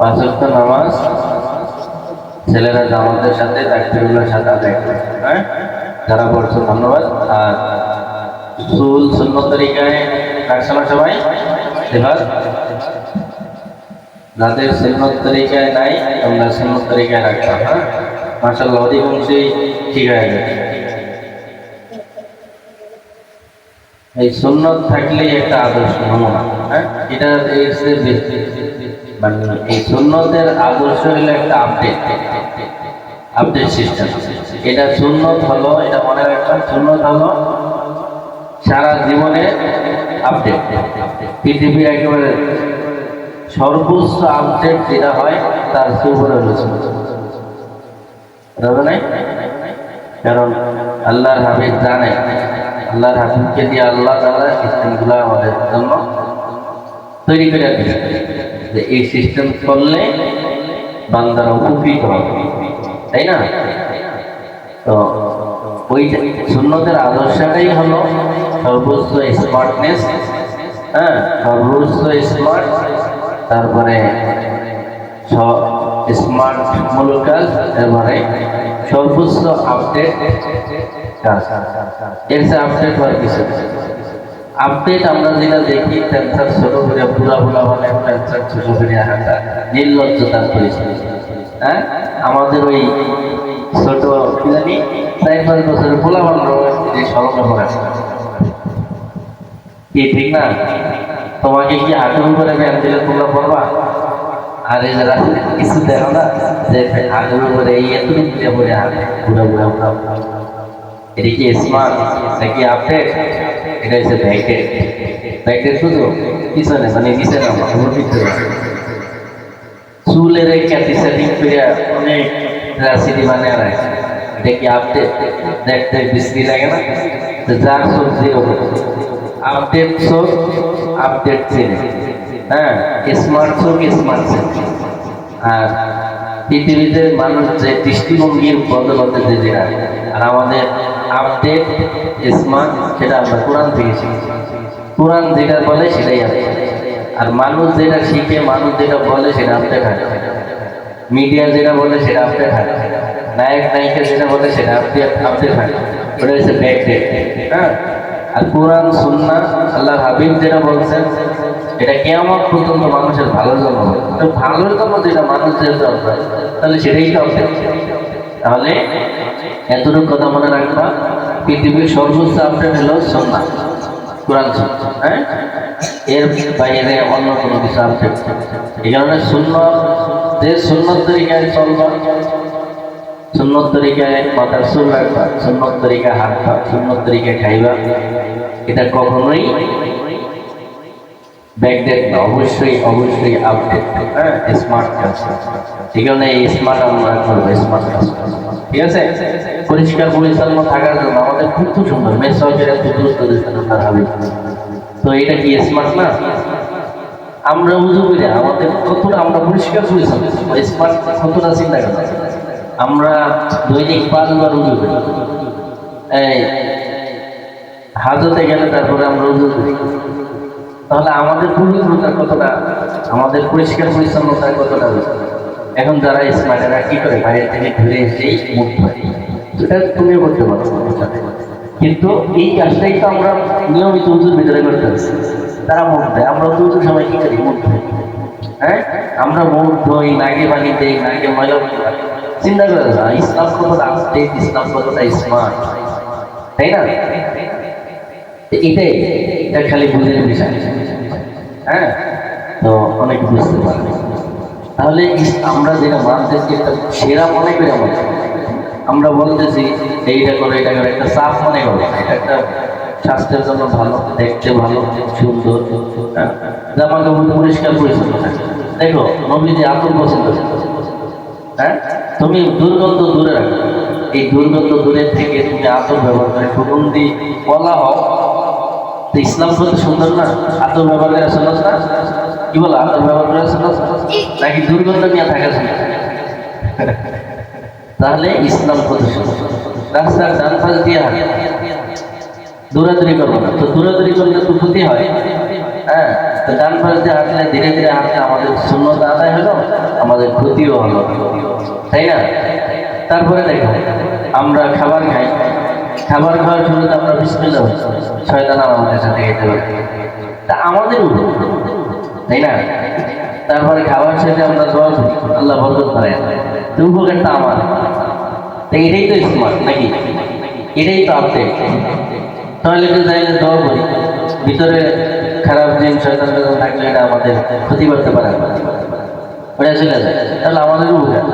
পাঁচ ওয়াক্ত নামাজ ছেলেরা জামাতের সাথে তাকবীরুল্লাহর সাথে আদায় করে, হ্যাঁ যারা পড়ছো ধন্যবাদ। আর উসুল সুন্নত তরিকায় রাখছো না সবাই? এবার যাদের সুন্নত তরিকায় নাই তোমরা সুন্নত তরিকায় রাখবা, হ্যাঁ মাশাআল্লাহ অধিকাংশই ঠিক হয়ে যাবে। এই সুন্নত থাকলেই একটা আদর্শ নমুনা, হ্যাঁ এটা মানে এই সুন্নতের আদর্শ হলো একটা আপডেট সিস্টেম। এটা সুন্নত হলো, এটা মনে রাখবেন, সুন্নত হলো সারা জীবনে আপডেট। পৃথিবীর একেবারে সর্বোচ্চ আপডেট যেটা হয় তার উপরে হলো সুন্নত, নাই? কারণ আল্লাহর হাবিব জানে, আল্লাহর হাবিবকে দিয়ে আল্লাহ তাআলা সিস্টেমগুলো আমাদের জন্য তৈরি করে দিয়েছে যে এই সিস্টেম করলে বান্দারা উপকৃত হবে, তাই না? তো ওই সুন্নতের আদর্শটাই হলো সর্বোচ্চ স্মার্টনেস, হ্যাঁ সর্বোচ্চ স্মার্ট, তারপরে স্মার্ট মূলক কাজ, এরপরে সর্বোচ্চ আপডেট কাজ। এর চেয়ে আপডেট হওয়ার কিছু আপডেট আমরা যেটা দেখি ক্যান্সার ছোট করে বুড়া মানে ক্যান্সার ছোট করে হাঁটা নির্লজ্জতার পরিচয়। হ্যাঁ আমাদের ওই ছোট কি জানি 4-5 বছরের বুড়া যে স্মরণে পড়ে কি ঠিক না? তোমাকে কি হাঁটুর উপরে ব্যায়াম দিলে তোমরা পড়বা? আর এই যারা কিছু দেখো না যে হাঁটুর উপরে এই এতটুকু দিয়ে পড়ে হাঁটে বুড়া এটা কি স্মার্ট নাকি আপডেট? এটা হচ্ছে ব্যাকডেট শুধু পিছনে মানে নিচে না চুলের এই ক্যাটি সেটিং করে অনেক রাশিটি বানিয়ে রাখে। এটা কি আপডেট? দেখতে বিশ্রী লাগে না? যার চোখ জিরো আপডেট চোখ আপডেট চেনে, হ্যাঁ স্মার্ট চোখ স্মার্ট চেনে। আর পৃথিবীতে মানুষ যে দৃষ্টিভঙ্গির বদলতে যে আর আমাদের আপডেট স্মার্ট সেটা আমরা কোরআন থেকে শিখি। কোরআন যেটা বলে সেটাই আপডেট, আর মানুষ যেটা শিখে মানুষ যেটা বলে সেটা আপডেট হয়। মিডিয়া যেটা বলে সেটা আপডেট হয়, নায়ক নায়িকা যেটা বলে সেটা আপডেট হয়, ওটা হচ্ছে ব্যাকডেট। হ্যাঁ আর কোরআন সুন্নাহ আল্লাহর হাবিব যেটা বলছেন এটা কিয়ামত পর্যন্ত মানুষের ভালোর জন্য, তো ভালোর জন্য যেটা মানুষ যেটা তাহলে সেটাই তো আপডেট। তাহলে এতটুকু কথা মনে রাখবা, পৃথিবীর সর্বোচ্চ আপডেট হলো সুন্নাহ কোরআন সুন্নাহ, হ্যাঁ এর বাইরে অন্য কোনো কিছু আপডেট। এই কারণে সুন্নাহ যে সুন্নত তরিকায় চলবা, সুন্নত তরিকায় মাথার চুল রাখবা, সুন্নত তরিকায় হাঁটবা, সুন্নত তরিকায় খাইবা, এটা কখনোই ব্যাকডেট না, অবশ্যই আপডেট, হ্যাঁ স্মার্ট কাজ। এই কারণে এই স্মার্ট আমরা করবো, স্মার্ট কাজ, ঠিক আছে? পরিষ্কার পরিচ্ছন্ন থাকার জন্য আমাদের খুব সুন্দর মেসওয়াকের তো এটা কি স্মার্ট না? আমরা উজু করি আমাদের কতটা আমরা পরিষ্কার পরিচ্ছন্ন, স্মার্ট কতটা চিন্তা করি। আমরা দৈনিক 5 বার উজু করি, এই হাজতে গেলে তারপরে আমরা উজু করি, তাহলে আমাদের পবিত্রতা কতটা, আমাদের পরিষ্কার পরিচ্ছন্নতা কতটা। এখন যারা স্মার্টেরা কি করে বাইরে থেকে ঘুরে এসেই মুখ ধরে, এটা তুমিও করতে পারো, কিন্তু এই কাজটাই তো আমরা নিয়মিত উজুর ভিতরে করতে পারছি। তারা মুখ দেয়, আমরা তো উজুর সময় কি করি? মুখ ধরি, হ্যাঁ আমরা মুখ ধই, নাকে পানি দেই, নাকে ময়লা চিন্তা করে না ইসলাম কতটা আপডেট, ইসলাম কতটা স্মার্ট, তাই না? এটাই এটা খালি বুঝের বিষয়, হ্যাঁ তো অনেক বুঝতে পারে। তাহলে আমরা যেটা মানতেছি একটা সেরা মনে করি, আমরা বলতেছি এইটা করে এটা করে একটা সাফ মনে করো, এটা একটা স্বাস্থ্যের জন্য ভালো, দেখতে ভালো, সুন্দর, জামা কাপড় পরিষ্কার পরিচ্ছন্ন থাকে। দেখো নবীজি আতর পছন্দ, হ্যাঁ তুমি দুর্গন্ধ দূরে রাখো, এই দুর্গন্ধ দূরের থেকে তুমি আতর ব্যবহার করে সুগন্ধি বলা হোক। তো ইসলাম কত সুন্দর না? আতর ব্যবহার করা সুন্নাত না? কি বলো, আতর ব্যবহার করা সুন্নাত নাকি দুর্গন্ধ নিয়ে থাকা সুন্নাত? তাহলে ইসলাম কত সুন্দর। রাস্তার ডান পাশ দিয়ে দৌড়াদৌড়ি করবো না, তো দৌড়াদৌড়ি করলে তো ক্ষতি হয়, হ্যাঁ তো ডান পাশ দিয়ে হাঁটলে ধীরে ধীরে হাঁটলে আমাদের সুন্নত আদায় হলো, আমাদের ক্ষতিও হলো, তাই না? তারপরে দেখো আমরা খাবার খাই, খাবার খাওয়ার শুরুতে আমরা বিসমিল্লাহ বলি, শয়তান আমাদের সাথে খেতে পারে, তা আমাদেরও তাই না? তারপরে খাবার শেষে আমরা দোয়া করি, আল্লাহ বরকত বাড়ায়, তো উপকারটা আমার। এটাই তো স্মার্ট নাকি? এটাই তো আপডেট। টয়লেটে যাইলে দোয়া করি, ভিতরে খারাপ জিন শয়তান থাকলে এটা আমাদের ক্ষতি করতে পারে, ওটা চলে যায়, তাহলে আমাদের উপকার।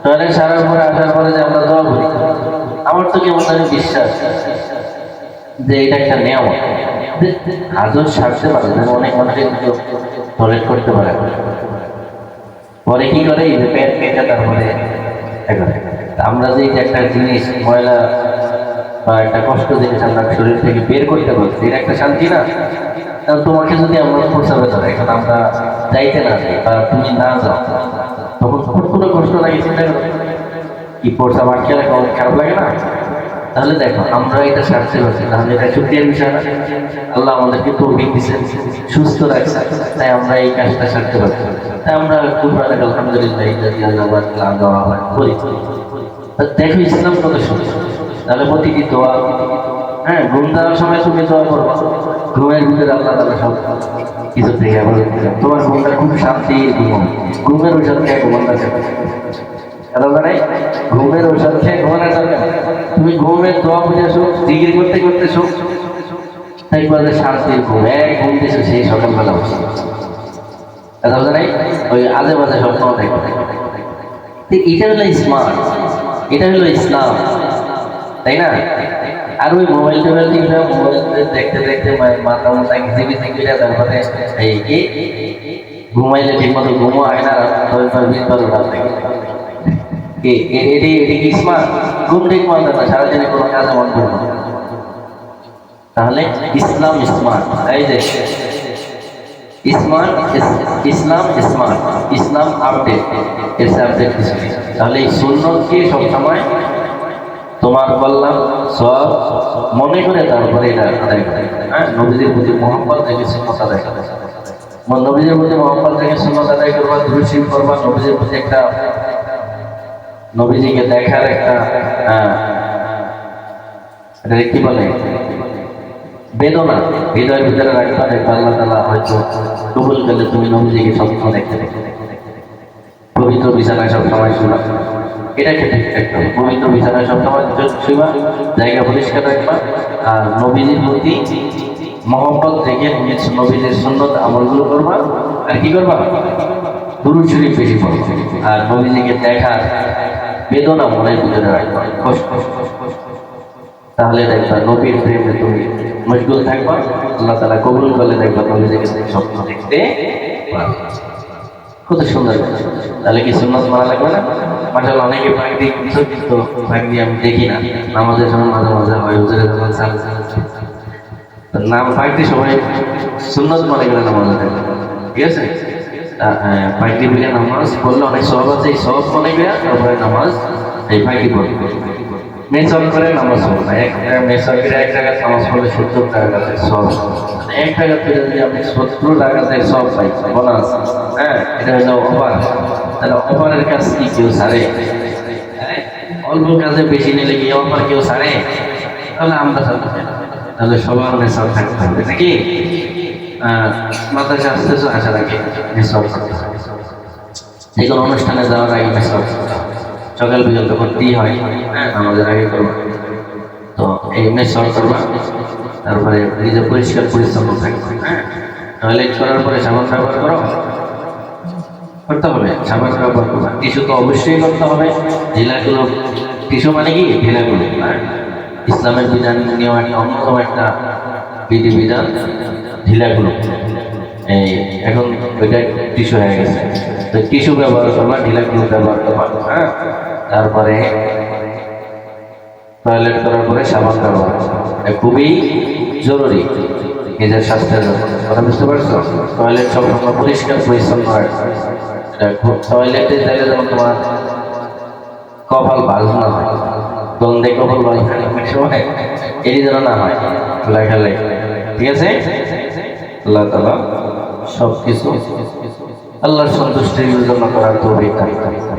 টয়লেট সারার পরে আসার পরে যে আমরা দোয়া করি, আমার তো কেমন জানি বিশ্বাস যে এটা একটা নিয়ম, হাজত সারতে পারে, অনেক মানুষ কিন্তু টয়লেট করতে পারে, পরে কি করে এই যে পেট পেটে তারপরে আমরা যে একটা জিনিস ময়লা বা একটা কষ্ট জিনিস আমরা শরীর থেকে বের করতে পারছি, এটা একটা শান্তি না? কারণ তোমাকে যদি আমরা প্রস্তাবে ধরে এখন আমরা যাইতে না যাই বা তুমি না যাও, তখন কতটা কষ্ট লাগে চিন্তা করো, কি প্রস্তাব আটকে রাখা খারাপ লাগে না? তাহলে দেখো আমরা এটা সারতে পারছি, তাহলে এটা শুকরিয়ার বিষয় না? আল্লাহ আমাদেরকে তৌফিক দিয়েছেন, সুস্থ রাখছে, তাই আমরা এই কাজটা সারতে পারছি, তাই আমরা আলহামদুলিল্লাহ করি। দেখো ইসলাম কত সুন্দর। তাহলে প্রতিটি দোয়া, হ্যাঁ, ঘুম দেওয়ার সময় তুমি দোয়া করবো, ঘুমের ভিতরে আল্লাহ তাআলা সব কিছু থেকে আবার তোমার ঘুমটা খুব শান্তির ঘুম, ঘুমের ঔষধ খেয়ে ঘুমানো যাবে, ঘুমের ঔষধ খেয়ে ঘুমানো যাবে। তুমি ঘুমের দোয়া বুঝে শোক, জিকির করতে করতে শোক, তাইপরে শান্তির ঘুম, এক ঘুম দিয়েছো সেই সকালবেলা বসে, কথা বলতে নাই ওই আজে বাজে স্বপ্ন দেখো। এটা হলো স্মার্ট, এটা হলো ইসলাম, তাই না? আর ওই মোবাইল টোবাইল কিংবা মোবাইল দেখতে দেখতে মাথা মাথা ঘিরে ঘিরে তারপরে এই কি ঘুমাইলে ঠিক মতো ঘুমো হয় না, 10-20 রাত থেকে এটি কি স্মার্ট? ঘুম ঠিক মতো না, সারাদিনে কোনো কাজে মন করবো, তাহলে ইসলাম স্মার্ট। এই যে স্মার্ট, ইসলাম স্মার্ট, ইসলাম আপডেট, এসে আপডেট কিছু নেই। তাহলে এই সুন্নতকে সবসময় তোমার বললাম সব মনে করে তারপরে এটা আদায় করে, হ্যাঁ, নবীদের প্রতি মহব্বত থেকে সুন্নত আদায় করে, নবীদের প্রতি মহব্বত থেকে সুন্নত আদায় করবা, দুরূদ শরীফ করবা, নবীদের প্রতি একটা নবীজিকে দেখার একটা এটা কি বলে বেদনা হৃদয়ের ভিতরে রাখবা, দেখবা আল্লাহ তাআলা হয়তো কবুল করলে তুমি নবীজিকে সবসময় দেখতে দেখতে পবিত্র বিছানায় সব সময় শুবা, এটাকে ঠিক রাখতে হবে। পবিত্র বিছানায় সব সময় শুবা, জায়গা পরিষ্কার রাখবা, আর নবীজির প্রতি মহব্বত থেকে নবীজির সুন্নত আমলগুলো করবা, আর কি করবা? দুরূদ শরীফ বেশি পড়বা, আর নবীজিকে দেখার বেদনা মনের ভিতরে রাখবা, কষ্ট, তাহলে দেখবা নবীর প্রেমে তুমি মশগুল থাকবা, আল্লাহ তাআলা কবুল করলে দেখবা নবীজিকে স্বপ্ন দেখতে পারবে। কত সুন্দর। তাহলে কি সুন্নাত মানা লাগবে না? মাশাআল্লাহ অনেকে পাগড়ি কিন্তু পাগড়ি আমি দেখি না, নামাজের সময় মাঝে মাঝে হয়, হুজুরের যখন নাম পাগড়ি সবাই সুন্নাত মনে করে নামাজে দেখে, ঠিক আছে? পাগড়ি বিলে নামাজ পড়লে অনেক সওয়াব আছে, এই সওয়াব মনে করে তারপরে নামাজ এই পাগড়ি পড়বে। মেসল করে নামাজ পড়বে, মেসল করে 1 টাকা নামাজ পড়লে 70 টাকা গাছের সব, 1 টাকা পেলে যদি আপনি 70 টাকা গাছের সব পাই বোনাস, হ্যাঁ, এটা হলো অফার। তাহলে অফারের কাজ কি কেউ ছাড়ে? অল্প কাজে বেশি নিলে কি অফার কেউ ছাড়ে? তাহলে আমরা ছাড়তে চাই, তাহলে সবার মেসল থাকতে হবে নাকি? মাথায় আসতেছে আসার আগে মেসল করতে হবে, যে কোনো অনুষ্ঠানে যাওয়ার আগে মেসল সকাল বিকাল তো করতেই হয়, হ্যাঁ, আমাদের আগে করবো। তো এই মেসল করবা, তারপরে নিজে পরিষ্কার পরিচ্ছন্ন থাকবে, হ্যাঁ, টয়লেট করার পরে সাবান ব্যবহার করতে হবে, সাবান ব্যবহার করবা, টিস্যু তো অবশ্যই করতে হবে। ঢিলাগুলো, টিস্যু মানে কি ঢিলাগুলো, হ্যাঁ, ইসলামের বিধান নিয়েও একটা অন্যতম একটা বিধিবিধান ঢিলাগুলো, এই এখন ওইটা টিস্যু হয়ে গেছে, তো টিস্যু ব্যবহার করবা, ঢিলাগুলো ব্যবহার করবা, হ্যাঁ, তারপরে টয়লেট করার পরে সাবান ব্যবহার খুবই জরুরি নিজের স্বাস্থ্যের জন্য, কথা বুঝতে পারছো? টয়লেট সবসময় পরিষ্কার পরিচ্ছন্ন রাখবে। টয়লেটে যাইলে যেমন তোমার কপাল বাজ না হয়, গন্ধে কপাল বাজ অনেক সময় এটি যেন না হয়, লেখালেখি, ঠিক আছে? আল্লাহ তাআলা সবকিছু আল্লাহর সন্তুষ্টির জন্য করার তৌফিক দান করেন।